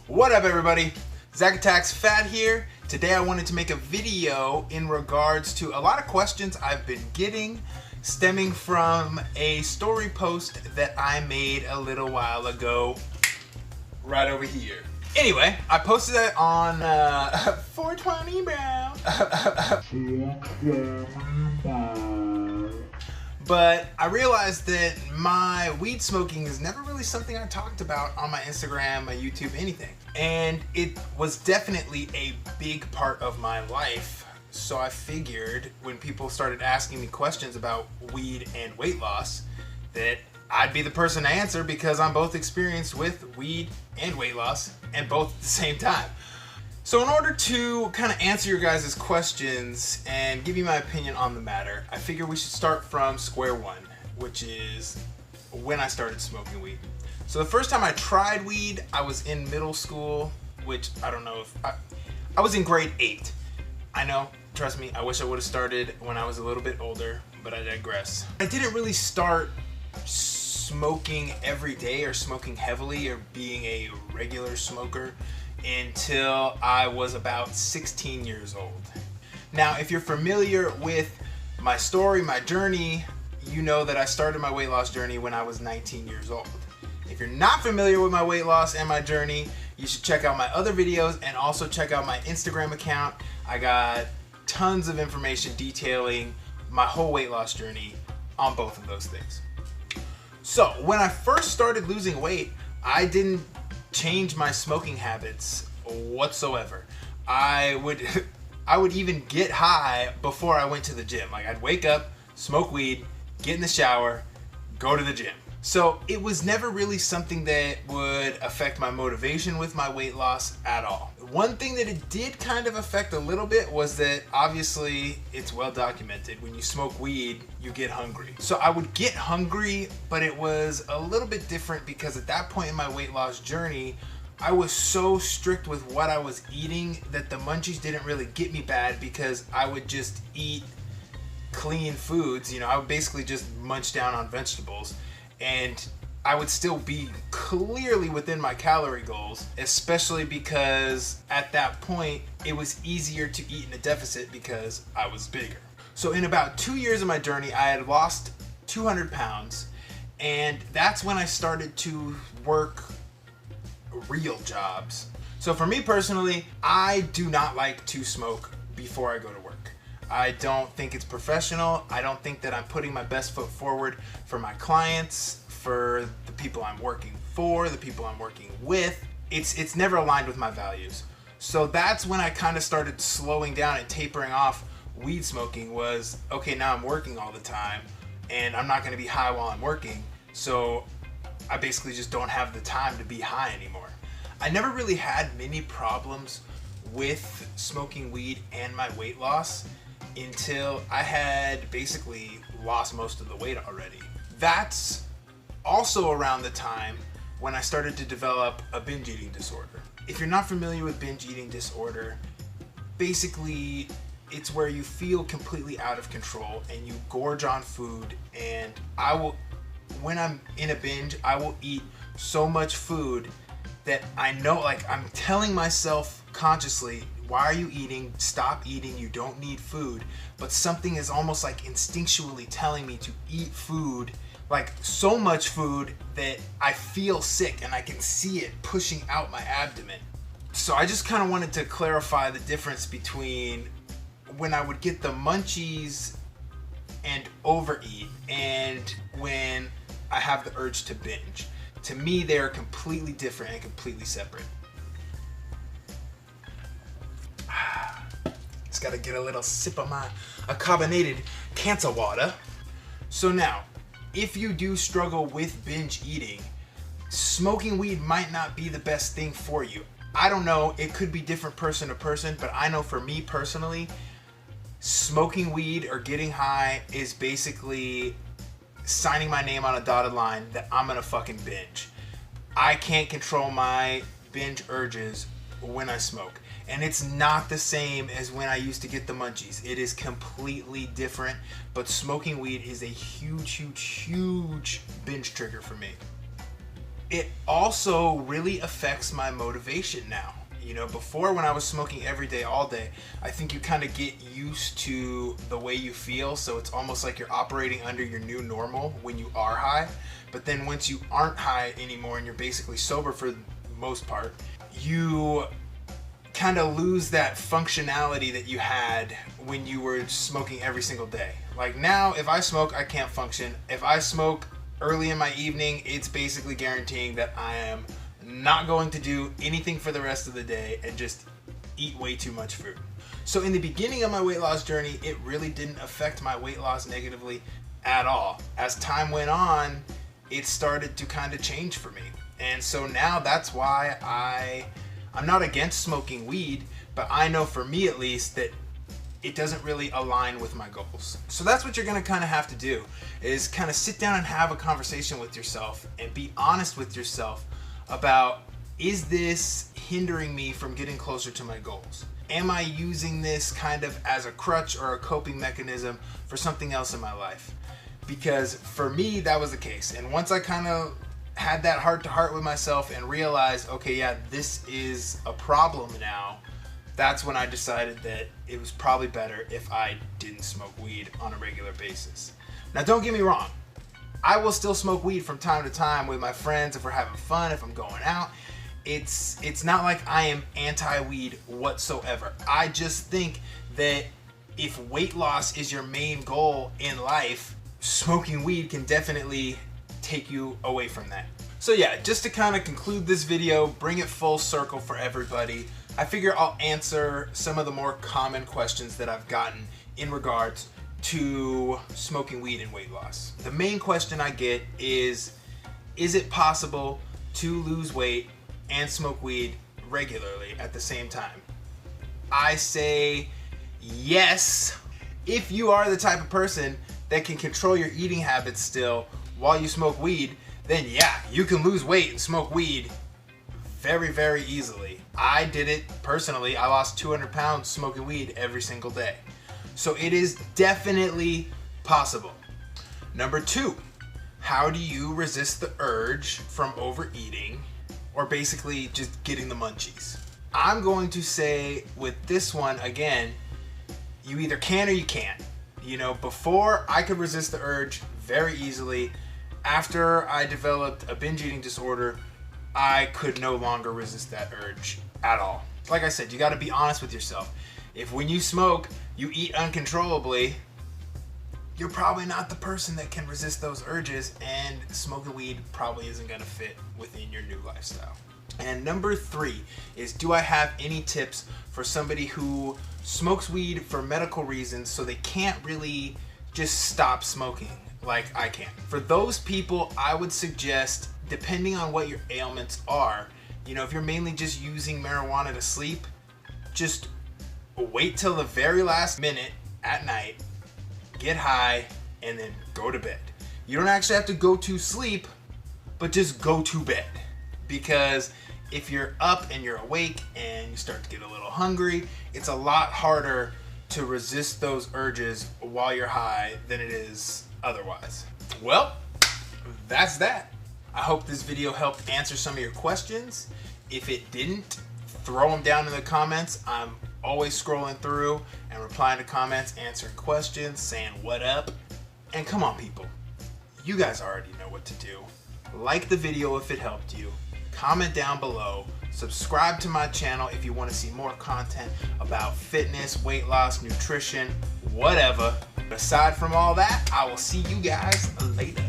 What up, everybody? Zach Attacks Fat here. Today I wanted to make a video in regards to a lot of questions I've been getting stemming from a story post that I made a little while ago right over here. Anyway, I posted that on 420 Brown. But I realized that my weed smoking is never really something I talked about on my Instagram, my YouTube, anything. And it was definitely a big part of my life. So I figured when people started asking me questions about weed and weight loss, that I'd be the person to answer because I'm both experienced with weed and weight loss, and both at the same time. So in order to kind of answer your guys' questions and give you my opinion on the matter, I figure we should start from square one, which is when I started smoking weed. So the first time I tried weed, I was in middle school, which I don't know if I was in grade 8. I know, trust me, I wish I would have started when I was a little bit older, but I digress. I didn't really start smoking every day or smoking heavily or being a regular smoker until I was about 16 years old. Now, if you're familiar with my story, my journey, you know that I started my weight loss journey when I was 19 years old. If you're not familiar with my weight loss and my journey, you should check out my other videos and also check out my Instagram account. I got tons of information detailing my whole weight loss journey on both of those things. So when I first started losing weight, I didn't change my smoking habits whatsoever. I would even get high before I went to the gym. Like, I'd wake up, smoke weed, get in the shower, go to the gym. So it was never really something that would affect my motivation with my weight loss at all. One thing that it did kind of affect a little bit was that obviously it's well documented, when you smoke weed, you get hungry. So I would get hungry, but it was a little bit different because at that point in my weight loss journey, I was so strict with what I was eating that the munchies didn't really get me bad because I would just eat clean foods. You know, I would basically just munch down on vegetables, and I would still be clearly within my calorie goals, especially because at that point it was easier to eat in a deficit because I was bigger. So in about 2 years of my journey, I had lost 200 pounds, and that's when I started to work real jobs. So for me personally, I do not like to smoke before I go to work. I don't think it's professional. I don't think that I'm putting my best foot forward for my clients, for the people I'm working for, the people I'm working with. It's never aligned with my values. So that's when I kind of started slowing down and tapering off weed smoking. Was, okay, now I'm working all the time and I'm not going to be high while I'm working. So I basically just don't have the time to be high anymore. I never really had many problems with smoking weed and my weight loss until I had basically lost most of the weight already. That's also around the time when I started to develop a binge eating disorder. If you're not familiar with binge eating disorder, basically it's where you feel completely out of control and you gorge on food, and when I'm in a binge, I will eat so much food that I know, like, I'm telling myself consciously, why are you eating? Stop eating, you don't need food. But something is almost like instinctually telling me to eat food, like so much food that I feel sick and I can see it pushing out my abdomen. So I just kind of wanted to clarify the difference between when I would get the munchies and overeat and when I have the urge to binge. To me, they are completely different and completely separate. Just gotta get a little sip of my carbonated cancer water. So now, if you do struggle with binge eating, smoking weed might not be the best thing for you. I don't know, it could be different person to person, but I know for me personally, smoking weed or getting high is basically signing my name on a dotted line that I'm gonna fucking binge. I can't control my binge urges when I smoke. And it's not the same as when I used to get the munchies. It is completely different, but smoking weed is a huge, huge, huge binge trigger for me. it also really affects my motivation now. You know, before, when I was smoking every day, all day, I think you kind of get used to the way you feel. So it's almost like you're operating under your new normal when you are high. But then once you aren't high anymore and you're basically sober for the most part, you kind of lose that functionality that you had when you were smoking every single day. Like now, if I smoke, I can't function. If I smoke early in my evening, it's basically guaranteeing that I am not going to do anything for the rest of the day and just eat way too much food. So in the beginning of my weight loss journey, it really didn't affect my weight loss negatively at all. As time went on, it started to kind of change for me. And so now that's why I'm not against smoking weed, but I know for me at least that it doesn't really align with my goals. So that's what you're gonna kind of have to do, is kind of sit down and have a conversation with yourself and be honest with yourself about, is this hindering me from getting closer to my goals? Am I using this kind of as a crutch or a coping mechanism for something else in my life? Because for me, that was the case. And once I kind of had that heart-to-heart with myself and realized, okay, yeah, this is a problem now, that's when I decided that it was probably better if I didn't smoke weed on a regular basis. Now, don't get me wrong. I will still smoke weed from time to time with my friends if we're having fun, if I'm going out. It's not like I am anti-weed whatsoever. I just think that if weight loss is your main goal in life, smoking weed can definitely take you away from that. So yeah, just to kind of conclude this video, bring it full circle for everybody, I figure I'll answer some of the more common questions that I've gotten in regards to smoking weed and weight loss. The main question I get is it possible to lose weight and smoke weed regularly at the same time? I say yes, if you are the type of person that can control your eating habits still while you smoke weed, then yeah, you can lose weight and smoke weed very, very easily. I did it personally. I lost 200 pounds smoking weed every single day. So it is definitely possible. Number 2, how do you resist the urge from overeating or basically just getting the munchies? I'm going to say with this one, again, you either can or you can't. You know, before I could resist the urge very easily. After I developed a binge eating disorder, I could no longer resist that urge at all. Like I said, you got to be honest with yourself. If when you smoke, you eat uncontrollably, you're probably not the person that can resist those urges, and smoking weed probably isn't going to fit within your new lifestyle. And number 3 is, do I have any tips for somebody who smokes weed for medical reasons so they can't really just stop smoking like I can? For those people, I would suggest, depending on what your ailments are, you know, if you're mainly just using marijuana to sleep, just wait till the very last minute at night, get high, and then go to bed. You don't actually have to go to sleep, but just go to bed. Because if you're up and you're awake and you start to get a little hungry, it's a lot harder to resist those urges while you're high than it is otherwise. Well, that's that. I hope this video helped answer some of your questions. If it didn't, throw them down in the comments. I'm always scrolling through and replying to comments, answering questions, saying what up. And come on, people, you guys already know what to do. Like the video if it helped you, comment down below, subscribe to my channel if you want to see more content about fitness, weight loss, nutrition, whatever. Aside from all that, I will see you guys later.